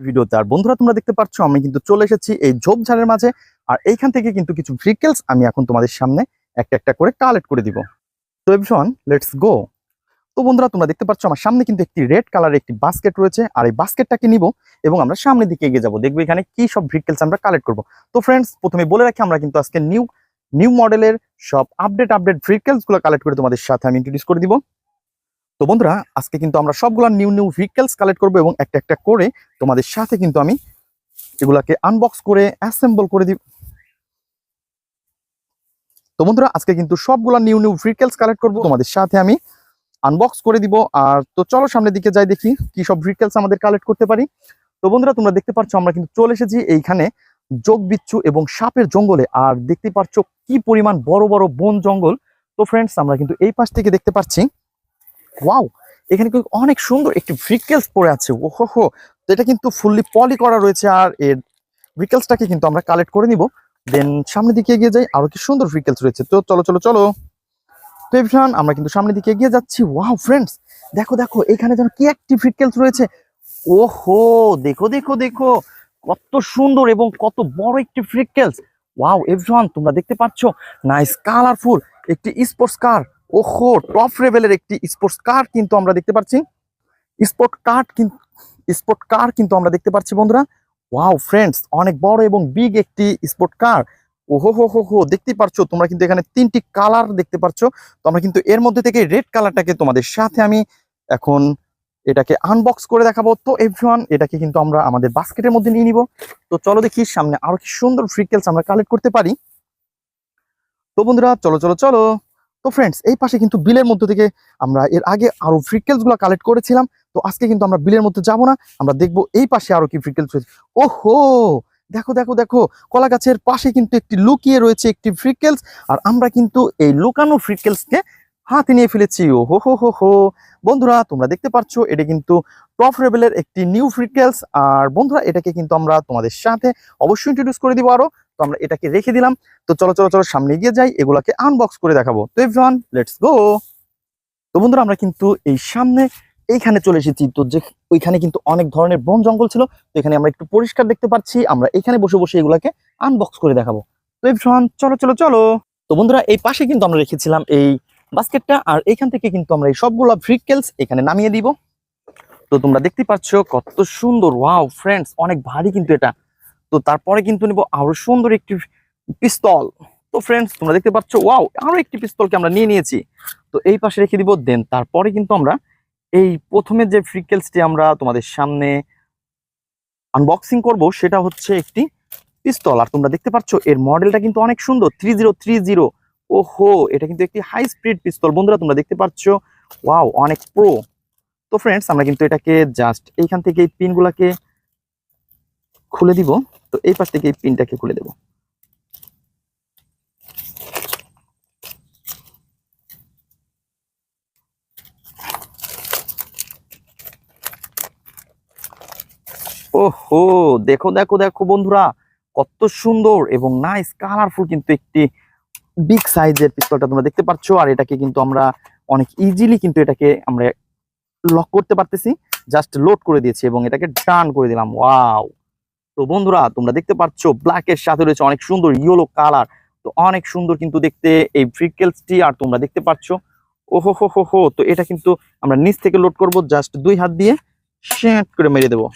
ভিডিওতে। আর বন্ধুরা তোমরা দেখতে পাচ্ছ আমি কিন্তু চলে এসেছি এই ঝোপঝাড়ের মাঝে। আর এইখান থেকে কিন্তু কিছু ভেহিকলস আমি এখন তোমাদের সামনে একটা একটা করে কালেক্ট করে দিব। তো এভরিওয়ান, লেটস গো। তো বন্ধুরা তোমরা দেখতে পাচ্ছ আমার সামনে কিন্তু একটি রেড কালারের একটি বাস্কেট রয়েছে। আর এই বাস্কেটটাকে নিব এবং আমরা সামনের দিকে এগিয়ে যাবো, দেখবো এখানে কি সব ভেহিকলস আমরা কালেক্ট করব। তো ফ্রেন্ডস, প্রথমে বলে রাখি আমরা কিন্তু আজকে নিউ নিউ মডেলের সব আপডেট ভেহিকলস গুলো কালেক্ট করে তোমাদের সাথে আমি ইন্ট্রোডিউস করে দিব। তো বন্ধুরা আজকে কিন্তু আমরা সবগুলো নিউ নিউ ভেহিকলস কালেক্ট করবো এবং একটা একটা করে তোমাদের সাথে কিন্তু আমি এগুলাকে আনবক্স করে অ্যাসেম্বল করে দিব। তো বন্ধুরা আজকে কিন্তু সবগুলা নিউ নিউ ভেহিকলস কালেক্ট করবো, তোমাদের সাথে আমি আনবক্স করে দিব। আর তো চলো সামনের দিকে যাই, দেখি কি সব ভেহিকলস আমাদের কালেক্ট করতে পারি। তো বন্ধুরা তোমরা দেখতে পাচ্ছ আমরা কিন্তু চলে এসেছি এইখানে যোগ বিচ্ছু এবং সাপের জঙ্গলে। আর দেখতে পাচ্ছ কি পরিমাণ বড় বড় বন জঙ্গল। তো ফ্রেন্ডস আমরা কিন্তু এই পাশ থেকে দেখতে পাচ্ছি, ওয়াও, এখানে কিন্তু অনেক সুন্দর একটি ভেহিকলস পড়ে আছে। ওহো হো, তো এটা কিন্তু ফুললি পলি করা রয়েছে। আর এর ভেহিকলসটাকে কিন্তু আমরা কালেক্ট করে নিব। দেন সামনের দিকে এগিয়ে যাই, আরো কি সুন্দর ভেহিকলস রয়েছে। তো চলো চলো চলো। তো এভরিওয়ান আমরা কিন্তু সামনের দিকে এগিয়ে যাচ্ছি। ওয়াও ফ্রেন্ডস, দেখো দেখো এখানে যেন কি একটি ভেহিকলস রয়েছে। ওহো, দেখো দেখো দেখো, কত সুন্দর এবং কত বড় একটি ভেহিকলস। ওয়াও এভরিওয়ান, তোমরা দেখতে পাচ্ছ নাইস কালারফুল একটি স্পোর্টস কার। ওহো, টপ লেভেলের একটি স্পোর্টস কার কিন্তু আমরা দেখতে পাচ্ছি। স্পোর্ট কার কিন্তু আমরা দেখতে পাচ্ছি বন্ধুরা। ওয়াও ফ্রেন্ডস, অনেক বড় এবং বিগ একটি স্পোর্ট কার। ওহো হো হো হো, দেখতে পারছো তোমরা কিন্তু এখানে তিনটি কালার দেখতে পাচ্ছ। তো আমরা কিন্তু এর মধ্যে থেকে রেড কালারটাকে তোমাদের সাথে আমি এখন এটাকে আনবক্স করে দেখাবো। তো এভরিওয়ান, এটাকে কিন্তু আমরা আমাদের বাস্কেটের মধ্যে নিয়ে নিব। তো চলো দেখি সামনে আরো কি সুন্দর ভেহিকলস আমরা কালেক্ট করতে পারি। তো বন্ধুরা চলো চলো চলো। তো ফ্রেন্ডস, এই পাশে কিন্তু বিলের মধ্যে থেকে আমরা এর আগে আরো ভেহিকলস গুলো কালেক্ট করেছিলাম। তো আজকে কিন্তু আমরা বিলের মধ্যে যাব না, আমরা দেখবো এই পাশে আরো কি ভেহিকলস রয়েছে। ওহো, দেখো দেখো দেখো, কলা গাছের পাশে কিন্তু একটি লুকিয়ে রয়েছে একটি ভেহিকলস। আর আমরা কিন্তু এই লুকানো ভেহিকলসকে হাতে নিয়ে ফেলেছি। ও হো হো হো হো, বন্ধুরা তোমরা দেখতে পাচ্ছ এটা কিন্তু টপ লেভেলের একটি নিউ ভেহিকলস। আর বন্ধুরা এটাকে কিন্তু আমরা তোমাদের সাথে অবশ্যই ইন্ট্রোডিউস করে দিব আরো। তো আমরা এটাকে রেখে দিলাম। তো চলো চলো চলো সামনে এগিয়ে যাই, এগুলাকে আনবক্স করে দেখাবো। তো এভরিওয়ান, লেটস গো। তো বন্ধুরা আমরা কিন্তু এই সামনে এইখানে চলে এসেছি। তো যে ওইখানে কিন্তু অনেক ধরনের বন জঙ্গল ছিল, তো এখানে আমরা একটু পরিষ্কার দেখতে পাচ্ছি। আমরা এখানে বসে বসে এগুলাকে আনবক্স করে দেখাবো। তো এভরিওয়ান চলো চলো চলো। তো বন্ধুরা এই পাশে কিন্তু আমরা রেখেছিলাম এই বাস্কেটটা। আর এখান থেকে কিন্তু আমরা এই সবগুলো ভেহিকলস এখানে নামিয়ে দিব। তো তোমরা দেখতে পাচ্ছ কত সুন্দর। ওয়াও ফ্রেন্ডস, অনেক ভারী কিন্তু এটা। তো তারপরে কিন্তু নিব আরো সুন্দর একটি পিস্তল। তো ফ্রেন্ডস তোমরা দেখতে পাচ্ছ, ওয়াও, আরো একটি পিস্তলকে আমরা নিয়ে নিয়েছি। তো এই পাশে রেখে দিব। দেন তারপরে কিন্তু আমরা এই প্রথমে যে ভেহিকলসটি আমরা তোমাদের সামনে আনবক্সিং করব সেটা হচ্ছে একটি পিস্তল। আর তোমরা দেখতে পাচ্ছ এর মডেলটা কিন্তু অনেক সুন্দর, 3030। ওহো, এটা কিন্তু একটি হাই স্পিড পিস্তল বন্ধুরা, তোমরা দেখতে পাচ্ছ। ওয়াও, অনেক প্রো। তো ফ্রেন্ডস আমরা কিন্তু এটাকে জাস্ট এইখান থেকে এই পিনগুলাকে খুলে দিব। তো এই পাশ থেকে এই পিনটাকে খুলে দেব। ওহো, দেখো দেখো দেখো বন্ধুরা, কত সুন্দর এবং নাইস কালারফুল কিন্তু একটি বিগ সাইজের পিস্তলটা তোমরা দেখতে পাচ্ছ। আর এটাকে কিন্তু আমরা অনেক ইজিলি কিন্তু এটাকে আমরা লক করতে পারতেছি। জাস্ট লোড করে দিয়েছি এবং এটাকে টার্ন করে দিলাম। ওয়াও, তো বন্ধুরা তোমরা দেখতে পাচ্ছ ব্ল্যাকের সাথে রয়েছে অনেক সুন্দর ইয়েলো কালার। তো অনেক সুন্দর কিন্তু দেখতে এই ভেহিকলসটি। আর তোমরা দেখতে পাচ্ছ, ওহো হো হো হো, তো এটা কিন্তু আমরা নিচ থেকে লোড করব, জাস্ট দুই হাত দিয়ে শ্যাট করে মেরে দেবো।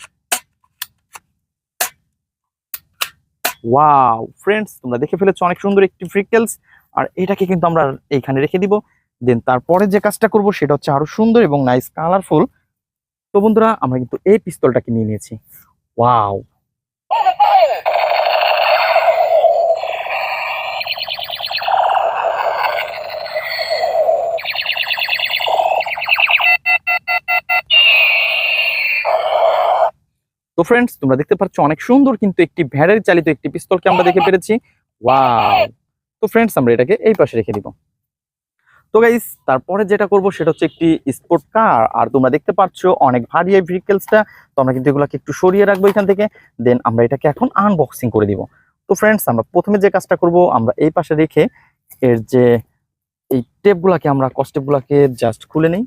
ওয়াও ফ্রেন্ডস, তোমরা দেখে ফেলেছো অনেক সুন্দর একটি ভেহিকলস। আর এটাকে কিন্তু আমরা এইখানে রেখে দিব। দেন তারপরে যে কাজটা করব সেটা হচ্ছে আরো সুন্দর এবং নাইস কালারফুল। তো বন্ধুরা আমরা কিন্তু এই পিস্তলটাকে নিয়ে নিয়েছি। ওয়াও, তো ফ্রেন্ডস তোমরা দেখতে পাচ্ছ অনেক সুন্দর কিন্তু একটি ভ্যানের চালিত একটি পিস্তলকে আমরা দেখে পেরেছি। ওয়াও, তো ফ্রেন্ডস আমরা এটাকে এই পাশে রেখে দিব। তো গাইস তারপরে যেটা করব সেটা হচ্ছে একটি স্পোর্ট কার। আর তোমরা দেখতে পাচ্ছ অনেক ভারী এই ভেহিকলসটা। তো আমরা কিন্তু এগুলোকে একটু সরিয়ে রাখবো এখান থেকে। দেন আমরা এটাকে এখন আনবক্সিং করে দিব। তো ফ্রেন্ডস আমরা প্রথমে যে কাজটা করব, আমরা এই পাশে রেখে এর যে এই টেপগুলাকে আমরা কস্টেপগুলাকে জাস্ট খুলে নেই।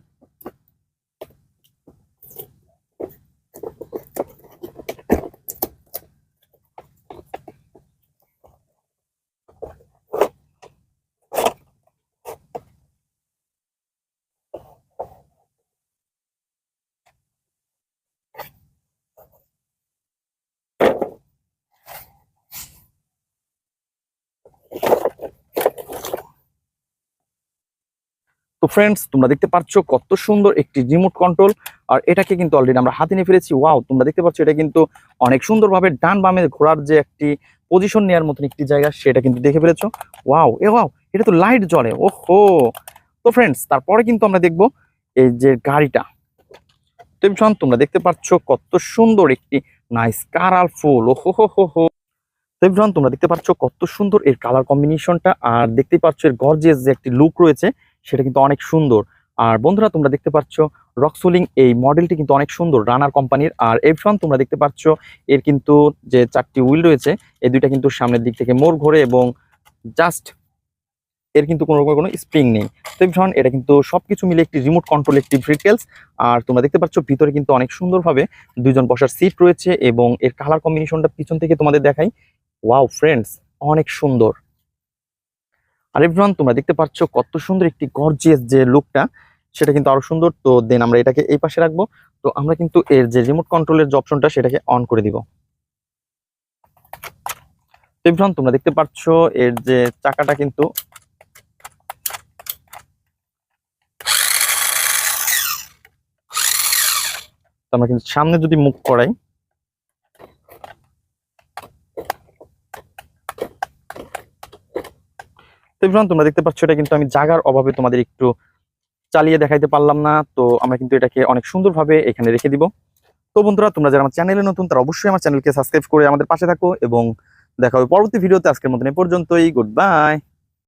তো ফ্রেন্ডস, তোমরা দেখতে পাচ্ছ কত সুন্দর একটি রিমোট কন্ট্রোল। আর এটাকে কিন্তু অলরেডি আমরা হাতে নিয়ে ফেলেছি। ওয়াও, তোমরা দেখতে পাচ্ছ এটা কিন্তু অনেক সুন্দরভাবে ডান বামে ঘোরার যে একটি পজিশন নেওয়ার মতন একটি জায়গা, সেটা কিন্তু দেখে ফেলেছো। ওয়াও, ওয়াও, এটা তো লাইট জ্বলে। ওহো। তো ফ্রেন্ডস, তারপরে কিন্তু আমরা দেখবো এই যে গাড়িটা। তো এভরিওয়ান, তোমরা দেখতে পাচ্ছ কত সুন্দর একটি নাইস কালারফুল। ওহো হো হো হো। তো এভরিওয়ান, তোমরা দেখতে পাচ্ছ কত সুন্দর এর কালার কম্বিনেশনটা। আর দেখতেই পাচ্ছ এর গর্জিয়াস যে একটি লুক রয়েছে, সেটা কিন্তু অনেক সুন্দর। আর বন্ধুরা, তোমরা দেখতে পাচ্ছ রক্সোলিং এই মডেলটি কিন্তু অনেক সুন্দর, রানার কোম্পানির। আর এভরিওয়ান, তোমরা দেখতে পাচ্ছ এর কিন্তু যে 4টি হুইল রয়েছে, এই দুইটা কিন্তু সামনের দিক থেকে মোড় ঘোরে এবং জাস্ট এর কিন্তু কোনো রকমের কোনো স্প্রিং নেই। তো এভরিওয়ান, এটা কিন্তু সবকিছু মিলে একটি রিমোট কন্ট্রোল একটি ভেহিকলস। আর তোমরা দেখতে পাচ্ছ ভিতরে কিন্তু অনেক সুন্দরভাবে দুইজন বসার সিট রয়েছে এবং এর কালার কম্বিনেশনটা পিছন থেকে তোমাদের দেখাই। ওয়াও ফ্রেন্ডস, অনেক সুন্দর। আর এভরিওয়ান, তোমরা দেখতে পাচ্ছ কত সুন্দর একটি গর্জিয়াস যে লুকটা, সেটা কিন্তু আরো সুন্দর। তো দেন আমরা এটাকে এই পাশে রাখবো। তো আমরা কিন্তু এর যে রিমোট কন্ট্রোলের যে অপশনটা, সেটাকে অন করে দিব। তো এভরিওয়ান, তোমরা দেখতে পাচ্ছ এর যে চাকাটা কিন্তু আমরা কিন্তু সামনে যদি মুভ করাই, তো এভরিওয়ান, তোমরা দেখতে পাচ্ছ এটা কিন্তু আমি জায়গার অভাবে তোমাদের একটু চালিয়ে দেখাইতে পারলাম না। তো আমরা কিন্তু এটাকে অনেক সুন্দরভাবে এখানে রেখে দিব। তো বন্ধুরা, তোমরা যারা আমার চ্যানেলে নতুন, তারা অবশ্যই আমার চ্যানেলকে সাবস্ক্রাইব করে আমাদের পাশে থাকো এবং দেখা হবে পরবর্তী ভিডিওতে। আজকের মতন এ পর্যন্তই। Good bye.